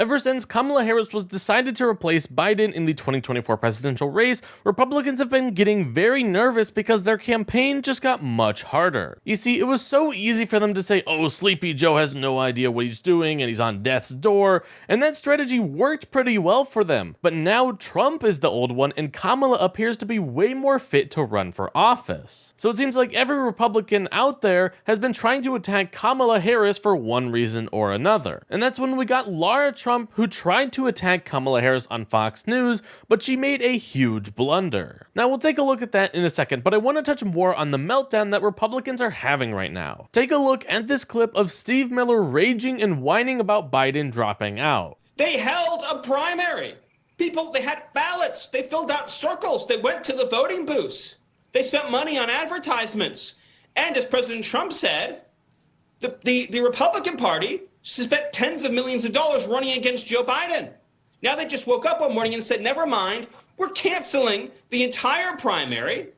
Ever since Kamala Harris was decided to replace Biden in the 2024 presidential race, Republicans have been getting very nervous because their campaign just got much harder. You see, it was so easy for them to say, oh, Sleepy Joe has no idea what he's doing and he's on death's door, and that strategy worked pretty well for them. But now Trump is the old one and Kamala appears to be way more fit to run for office. So it seems like every Republican out there has been trying to attack Kamala Harris for one reason or another. And that's when we got Lara Trump, who tried to attack Kamala Harris on Fox News, but she made a huge blunder. Now we'll take a look at that in a second, but I want to touch more on the meltdown that Republicans are having right now. Take a look at this clip of Steve Miller raging and whining about Biden dropping out. They held a primary. People, they had ballots. They filled out circles. They went to the voting booths. They spent money on advertisements. And as President Trump said, the Republican Party spent tens of millions of dollars running against Joe Biden. Now they just woke up one morning and said, never mind, we're canceling the entire primary.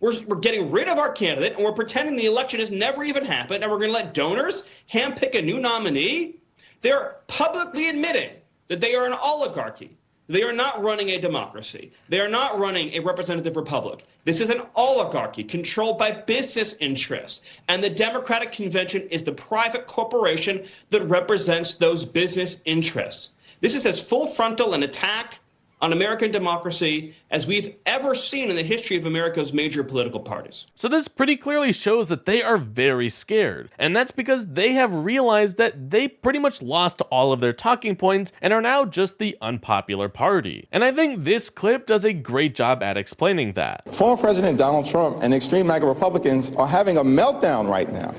We're getting rid of our candidate, and we're pretending the election has never even happened, and we're going to let donors handpick a new nominee. They're publicly admitting that they are an oligarchy. They are not running a democracy. They are not running a representative republic. This is an oligarchy controlled by business interests. And the Democratic Convention is the private corporation that represents those business interests. This is as full frontal an attack on American democracy as we've ever seen in the history of America's major political parties. So this pretty clearly shows that they are very scared, and that's because they have realized that they pretty much lost all of their talking points and are now just the unpopular party. And I think this clip does a great job at explaining that. Former President Donald Trump and extreme MAGA Republicans are having a meltdown right now.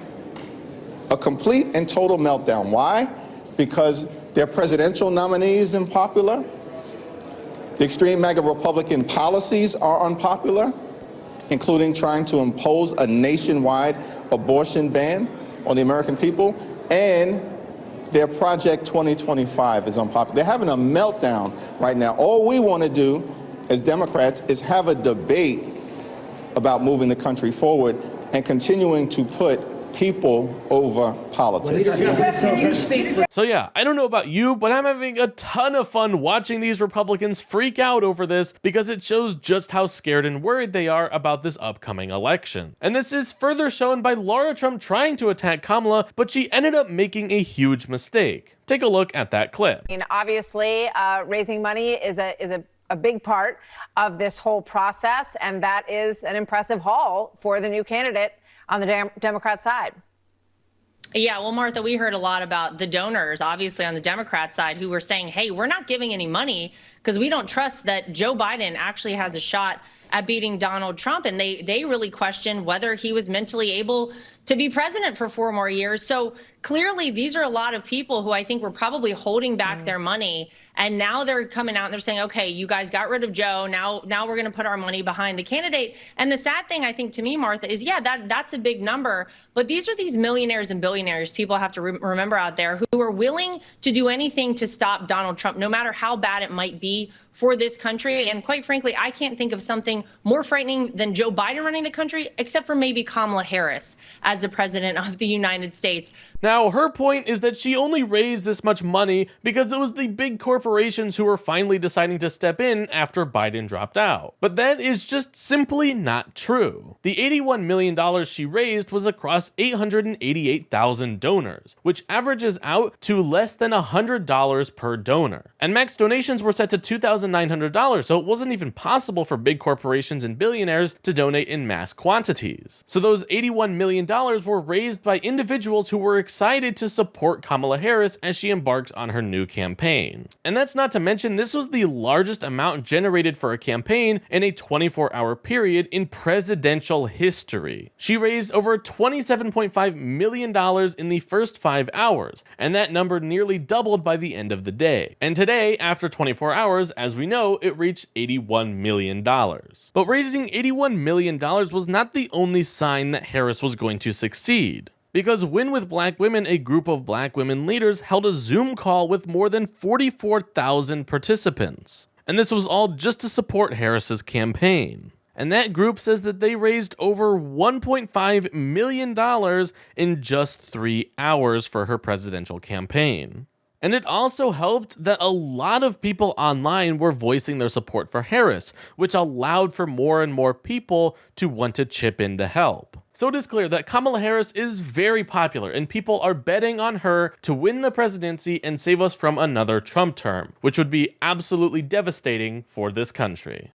A complete and total meltdown. Why? Because their presidential nominee is unpopular. The extreme MAGA Republican policies are unpopular, including trying to impose a nationwide abortion ban on the American people, and their Project 2025 is unpopular. They're having a meltdown right now. All we want to do as Democrats is have a debate about moving the country forward and continuing to put people over politics. So yeah, I don't know about you, but I'm having a ton of fun watching these Republicans freak out over this because it shows just how scared and worried they are about this upcoming election. And this is further shown by Lara Trump trying to attack Kamala, but she ended up making a huge mistake. Take a look at that clip. I mean, obviously, raising money is a big part of this whole process, and that is an impressive haul for the new candidate on the Democrat side. Yeah, well, Martha, we heard a lot about the donors, obviously, on the Democrat side, who were saying, hey, we're not giving any money because we don't trust that Joe Biden actually has a shot at beating Donald Trump. And they really questioned whether he was mentally able to be president for 4 more years. So clearly, these are a lot of people who I think were probably holding back their money. And now they're coming out and they're saying, OK, you guys got rid of Joe. Now we're going to put our money behind the candidate. And the sad thing, I think, to me, Martha, is, yeah, that's a big number. But these are these millionaires and billionaires people have to remember out there who are willing to do anything to stop Donald Trump, no matter how bad it might be for this country. And quite frankly, I can't think of something more frightening than Joe Biden running the country, except for maybe Kamala Harris as the president of the United States. Now, her point is that she only raised this much money because it was the big corporations who were finally deciding to step in after Biden dropped out. But that is just simply not true. The $81 million she raised was across 888,000 donors, which averages out to less than $100 per donor. And max donations were set to $2,900, so it wasn't even possible for big corporations and billionaires to donate in mass quantities. So those $81 million were raised by individuals who were excited to support Kamala Harris as she embarks on her new campaign. And that's not to mention this was the largest amount generated for a campaign in a 24-hour period in presidential history. She raised over $27.5 million in the first 5 hours, and that number nearly doubled by the end of the day. And today, after 24 hours, as we know, it reached $81 million. But raising $81 million was not the only sign that Harris was going to succeed. Because Win with Black Women, a group of black women leaders, held a Zoom call with more than 44,000 participants. And this was all just to support Harris's campaign. And that group says that they raised over $1.5 million in just 3 hours for her presidential campaign. And it also helped that a lot of people online were voicing their support for Harris, which allowed for more and more people to want to chip in to help. So it is clear that Kamala Harris is very popular and people are betting on her to win the presidency and save us from another Trump term, which would be absolutely devastating for this country.